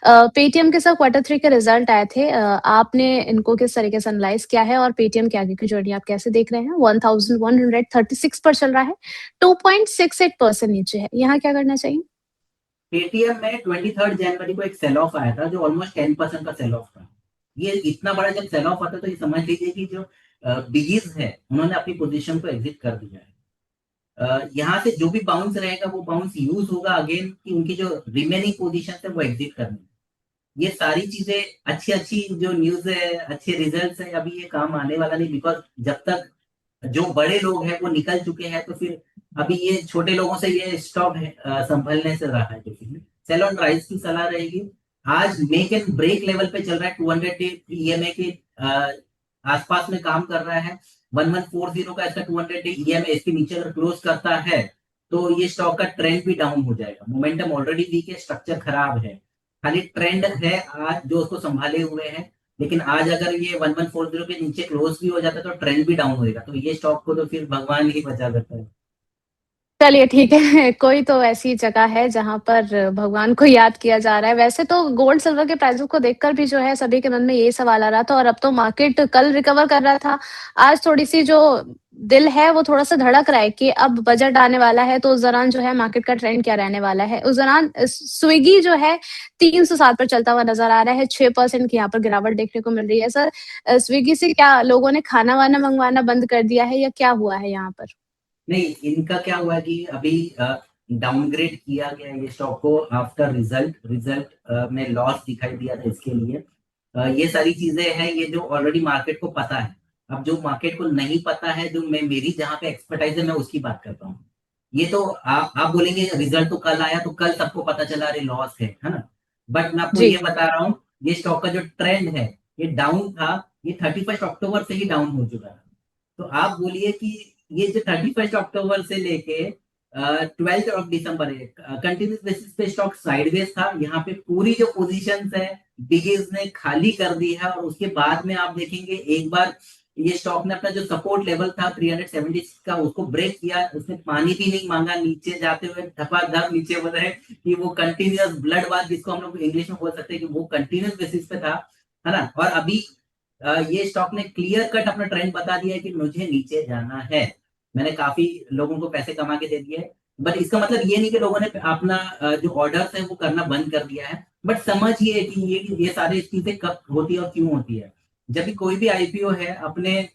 Paytm के साथ quarter 3 के रिजल्ट आए थे। आपने इनको किस तरीके से एनालाइज़ किया है और पेटीएम के आगे की जर्नी आप कैसे देख रहे हैं? 1136 पर चल रहा है, 2.68% नीचे है। यहाँ क्या करना चाहिए? पेटीएम में 23 जनवरी को एक सेल ऑफ आया था जो ऑलमोस्ट 10% का सेल ऑफ था। ये इतना बड़ा जब सेल ऑफ आता है तो ये समझ लीजिए कि जो बिगीज है उन्होंने अपनी पोजीशन को एग्जिट कर दिया है। यहाँ से जो भी बाउंस रहेगा वो बाउंस यूज होगा अगेन कि उनकी जो रिमेनिंग पोजीशन है वो एग्जिट करनी। ये सारी चीजें अच्छी अच्छी जो न्यूज है, अच्छे रिजल्ट्स है, अभी ये काम आने वाला नहीं, बिकॉज जब तक जो बड़े लोग हैं वो निकल चुके हैं तो फिर अभी ये छोटे लोगों से ये स्टॉक संभलने से रहा है। बेसिकली सेल ऑन राइज की सलाह रहेगी। आज मेक एंड ब्रेक लेवल पे चल रहा है, 200 डे ईएमए के आसपास में काम कर रहा है। 1140 का इसका 200 डे ईएमए इसके नीचे अगर क्लोज करता है तो ये स्टॉक का ट्रेंड भी डाउन हो जाएगा। मोमेंटम ऑलरेडी वीक है, स्ट्रक्चर खराब है, खाली ट्रेंड है आज जो उसको संभाले हुए हैं। लेकिन आज अगर ये 1140 के नीचे क्लोज भी हो जाता है तो ट्रेंड भी डाउन होएगा, तो ये स्टॉक को तो फिर भगवान ही बचा सकता है। चलिए ठीक है। कोई तो ऐसी जगह है जहाँ पर भगवान को याद किया जा रहा है। वैसे तो गोल्ड सिल्वर के प्राइसेज़ को देखकर भी जो है सभी के मन में यही सवाल आ रहा था और अब तो मार्केट कल रिकवर कर रहा था। आज थोड़ी-सी जो दिल है वो थोड़ा-सा धड़क रहा है कि अब बजट आने वाला है तो उस दौरान जो है मार्केट का ट्रेंड क्या रहने वाला है। उस दौरान स्विगी जो है 307 पर चलता हुआ नज़र आ रहा है, 6% की यहाँ पर गिरावट देखने को मिल रही है। सर स्विगी से क्या लोगों ने खाना-वाना मँगवाना बंद कर दिया है या क्या हुआ है यहाँ पर? नहीं, इनका क्या हुआ कि अभी डाउनग्रेड किया गया है ये स्टॉक को आफ्टर रिजल्ट। रिजल्ट में लॉस दिखाई दिया था इसके लिए। ये सारी चीजें हैं ये जो ऑलरेडी मार्केट को पता है। अब जो मार्केट को नहीं पता है, जो मैं मेरी जहां पे एक्सपर्टाइज है मैं उसकी बात करता हूँ। ये तो आप बोलेंगे रिजल्ट तो कल आया तो कल सबको पता चला अरे लॉस है ना। बट मैं आपको जी। ये बता रहा हूँ, ये स्टॉक का जो ट्रेंड है ये डाउन था। ये 31 अक्टूबर से ही डाउन हो चुका है। तो आप बोलिए कि ये जो 31 अक्टूबर से लेके 12 दिसंबर है, कंटिन्यूस बेसिस पे स्टॉक साइडवेज था। यहाँ पे पूरी जो पोजीशन है बिगीज ने खाली कर दी है और उसके बाद में आप देखेंगे एक बार ये स्टॉक ने अपना जो सपोर्ट लेवल था 370 का उसको ब्रेक किया। उसने पानी भी नहीं मांगा, नीचे जाते हुए धपाधप नीचे बोल रहे कि वो कंटिन्यूस ब्लड बाथ जिसको हम लोग इंग्लिश में बोल सकते हैं कि वो कंटिन्यूस बेसिस पे था, है ना। और अभी ये स्टॉक ने क्लियर कट अपना ट्रेंड बता दिया है कि मुझे नीचे जाना है। मैंने काफी लोगों को पैसे कमा के दे दिए, बट इसका मतलब ये नहीं कि लोगों ने अपना जो ऑर्डर्स है वो करना बंद कर दिया है। बट समझिए कि ये सारी चीजें कब होती है और क्यों होती है। जब भी कोई भी आईपीओ है अपने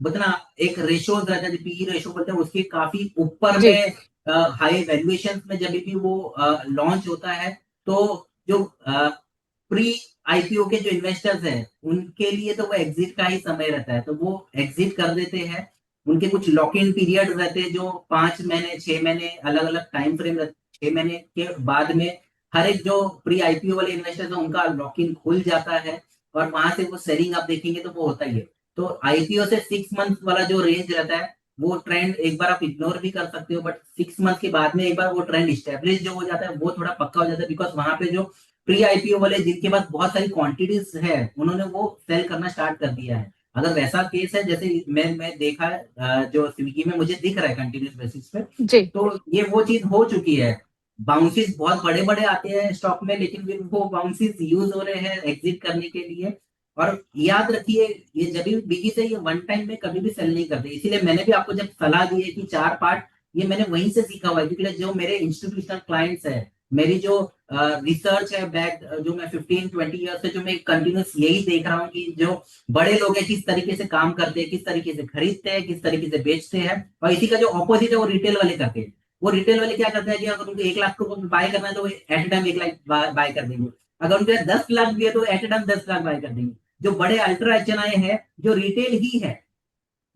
बतना एक रेशो रहता है, पीई रेशो बोलते हैं, उसके काफी ऊपर जी। में हाई वैल्यूएशन में जब भी वो लॉन्च होता है तो जो प्री आईपीओ के जो इन्वेस्टर्स हैं उनके लिए तो वो एग्जिट का ही समय रहता है, तो वो एग्जिट कर देते हैं। उनके कुछ लॉक इन पीरियड रहते हैं जो 5 महीने 6 महीने अलग अलग टाइम फ्रेम। 6 महीने के बाद में हर एक जो प्री आईपीओ वाले इन्वेस्टर्स है उनका लॉक इन खुल जाता है और वहां से वो सेलिंग आप देखेंगे तो वो होता ही है। तो आईपीओ से 6 मंथ वाला जो रेंज रहता है वो ट्रेंड एक बार आप इग्नोर भी कर सकते हो, बट 6 मंथ के बाद में एक बार वो ट्रेंड स्टेब्लिश जो हो जाता है वो थोड़ा पक्का हो जाता है, बिकॉज वहां पे जो प्री आईपीओ वाले जिनके पास बहुत सारी क्वांटिटीज है उन्होंने वो सेल करना स्टार्ट कर दिया है। अगर वैसा केस है जैसे मैं देखा है जो स्विगी में मुझे दिख रहा है कंटिन्यूस बेसिस पे, जी। तो ये वो चीज हो चुकी है। बाउंसेस बहुत बड़े बड़े आते हैं स्टॉक में लेकिन फिर वो बाउंसेस यूज हो रहे हैं एग्जिट करने के लिए। और याद रखिए ये जब भी बिगी से ये वन टाइम में कभी भी सेल नहीं करते, इसीलिए मैंने भी आपको जब सलाह दी है कि 4 पार्ट, ये मैंने वहीं से सीखा हुआ है क्योंकि जो मेरे इंस्टीट्यूशनल क्लाइंट्स है, मेरी जो रिसर्च है बैक जो मैं 15-20 ईयर से जो मैं कंटिन्यूस यही देख रहा हूँ कि जो बड़े लोग हैं किस तरीके से काम करते हैं, किस तरीके से खरीदते हैं, किस तरीके से बेचते हैं। और इसी का जो ऑपोजिट है वो रिटेल वाले करते हैं। वो रिटेल वाले क्या करते हैं कि अगर उनको 1 लाख को बाय करना है तो at a time 1 lakh buy कर देंगे। अगर उनको 10 लाख दिए तो at a time 10 lakh buy कर देंगे। जो बड़े अल्ट्रा एचएनआई है जो रिटेल ही है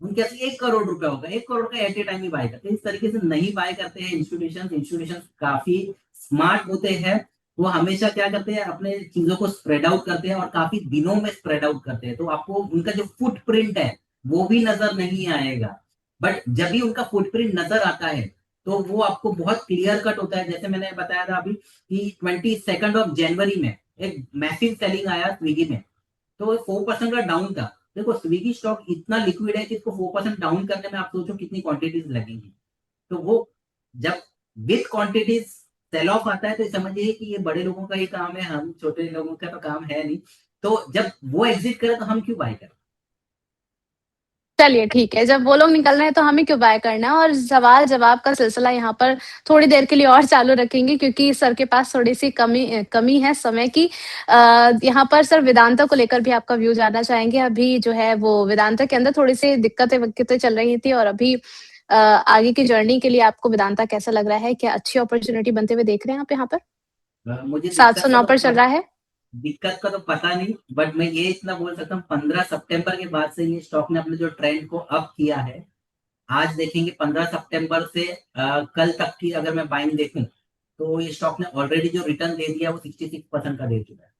उनके पास 1 करोड़ रुपया होगा, 1 करोड़ का एट ए टाइम ही बाय करते हैं। इस तरीके से नहीं बाय करते हैं इंस्टीट्यूशन। इंस्टीट्यूशन काफी स्मार्ट होते हैं। वो हमेशा क्या करते हैं अपने चीजों को स्प्रेड आउट करते हैं और काफी दिनों में स्प्रेड आउट करते हैं, तो आपको उनका जो फुटप्रिंट है वो भी नजर नहीं आएगा। बट जब भी उनका फुटप्रिंट नजर आता है तो वो आपको बहुत क्लियर कट होता है। जैसे मैंने बताया था अभी कि 22 जनवरी में एक मैसिव सेलिंग आया स्विगी में, तो 4% का डाउन था। देखो स्विगी स्टॉक इतना लिक्विड है कि इसको 4% डाउन करने में आप सोचो कितनी क्वांटिटीज लगेंगी। तो वो जब विथ क्वांटिटीज सेल ऑफ आता है तो समझिए कि ये बड़े लोगों का ही काम है, हम छोटे लोगों का तो काम है नहीं। तो जब वो एग्जिट करे तो हम क्यों बाय करें? चलिए ठीक है, जब वो लोग निकल रहे हैं तो हमें क्यों बाय करना है। और सवाल जवाब का सिलसिला यहाँ पर थोड़ी देर के लिए और चालू रखेंगे, क्योंकि सर के पास थोड़ी-सी कमी है समय की। यहाँ पर सर वेदांता को लेकर भी आपका व्यू जानना चाहेंगे। अभी जो है वो वेदांता के अंदर थोड़ी-सी दिक्कतें-विक्कतें चल रही थी, और अभी आगे की जर्नी के लिए आपको वेदांता कैसा लग रहा है? क्या अच्छी अपॉर्च्युनिटी बनते हुए देख रहे हैं आप यहाँ पर? मुझे दिक्कत का 709 पर चल तो रहा है। दिक्कत का तो पता नहीं, बट मैं ये इतना बोल सकता हूँ 15 सितंबर के बाद से ये स्टॉक ने अपने जो ट्रेंड को अप किया है। आज देखेंगे 15 सितंबर से कल तक की अगर मैं बाइंग देखूं तो ये स्टॉक ने ऑलरेडी जो रिटर्न दे दिया वो 66% का दे चुका है।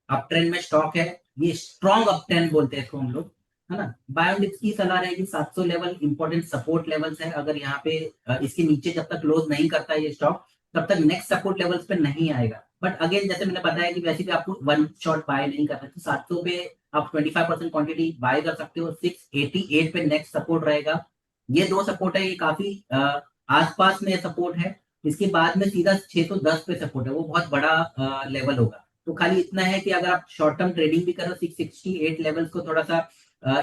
अप ट्रेंड में स्टॉक है, ये स्ट्रॉन्ग अप ट्रेंड बोलते हैं इसको हम लोग, है ना। बायोनिक्स की सलाह रहेगी 700 लेवल इंपॉर्टेंट सपोर्ट लेवल्स है। अगर यहाँ पे इसके नीचे जब तक क्लोज नहीं करता ये स्टॉक, तब तक नेक्स्ट सपोर्ट लेवल्स पे नहीं आएगा। बट अगेन जैसे मैंने बताया कि वैसे भी आपको वन शॉट बाय नहीं करना, तो 700 पे आप 25% क्वांटिटी बाय कर सकते हो। 688 पे नेक्स्ट सपोर्ट रहेगा। ये दो सपोर्ट है, ये काफी आसपास में सपोर्ट है। इसके बाद में सीधा 610 पे सपोर्ट है, वो बहुत बड़ा लेवल होगा। तो खाली इतना है कि अगर आप शॉर्ट टर्म ट्रेडिंग भी करो 668 लेवल्स को थोड़ा सा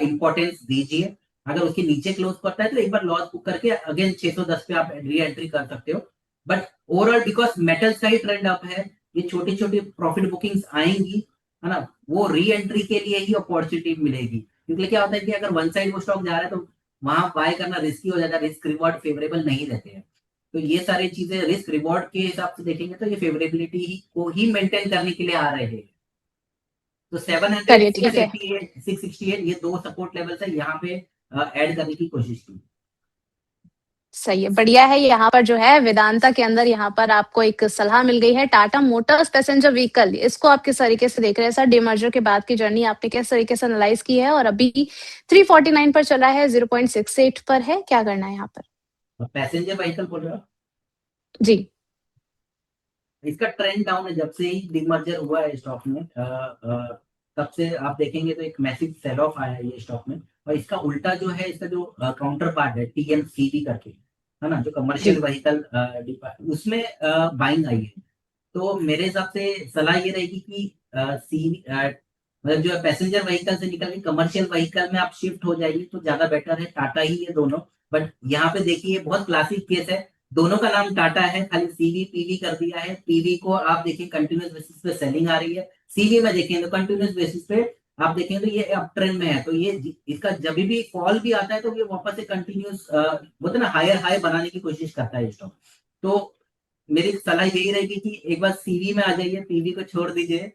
इंपॉर्टेंस दीजिए। अगर उसके नीचे क्लोज करता है तो एक बार लॉस बुक करके अगेन 610 पे आप री एंट्री कर सकते हो। बट ओवरऑल बिकॉज मेटल्स का ही ट्रेंड अप है, ये छोटी छोटी प्रॉफिट बुकिंग्स आएंगी, है ना। वो री एंट्री के लिए ही अपॉर्चुनिटी मिलेगी, क्योंकि क्या होता है कि अगर वन साइड वो स्टॉक जा रहा है तो वहां बाय करना रिस्की हो जाता है, रिस्क रिवॉर्ड फेवरेबल नहीं रहते हैं। तो ये सारी चीजें रिस्क रिवॉर्ड के हिसाब से देखेंगे तो ये फेवरेबिलिटी को ही मेंटेन करने के लिए आ रहे हैं। तो 700, चलिए ठीक है। 688, 668 ये दो सपोर्ट लेवल्स है, यहाँ पे ऐड करने की कोशिश की। सही है, बढ़िया है। यहाँ पर जो है वेदांता के अंदर यहाँ पर आपको एक सलाह मिल गई है। टाटा मोटर्स पैसेंजर व्हीकल, इसको आप किस तरीके से देख रहे हैं सर? डीमर्जर के बाद की जर्नी आपने किस तरीके से एनालाइज की है? और अभी 349 पर चला है, 0.68 पर है, क्या करना है यहाँ पर? पैसेंजर व्हीकल बोल रहे हो? जी। इसका ट्रेंड डाउन है जब से ही डीमर्जर हुआ है स्टॉक में। तब से आप देखेंगे तो एक मैसिव सेल ऑफ आया है ये स्टॉक में। और इसका उल्टा जो है, इसका जो काउंटर पार्ट है टीएमसीवी करके, है ना, जो कमर्शियल जी। व्हीकल उसमें बाइंग आई है। तो मेरे हिसाब से सलाह ये रहेगी कि मतलब जो है पैसेंजर व्हीकल से निकल के कमर्शियल व्हीकल में आप शिफ्ट हो जाइए तो ज्यादा बेटर है। टाटा ही है दोनों। बट यहाँ पे देखिए बहुत क्लासिक केस है, दोनों का नाम टाटा है, खाली सीवी पीवी कर दिया है। पीवी को आप देखिए कंटिन्यूस बेसिस पे सेलिंग आ रही है, सीवी में देखें तो कंटिन्यूस बेसिस पे आप देखें तो ये अप ट्रेंड में है। तो ये इसका जब भी फॉल भी आता है तो ये वापस से कंटिन्यूस बोलते ना हायर हाई बनाने की कोशिश करता है स्टॉक। तो मेरी सलाह यही रहेगी कि एक बार सीवी में आ जाइए, पीवी को छोड़ दीजिए।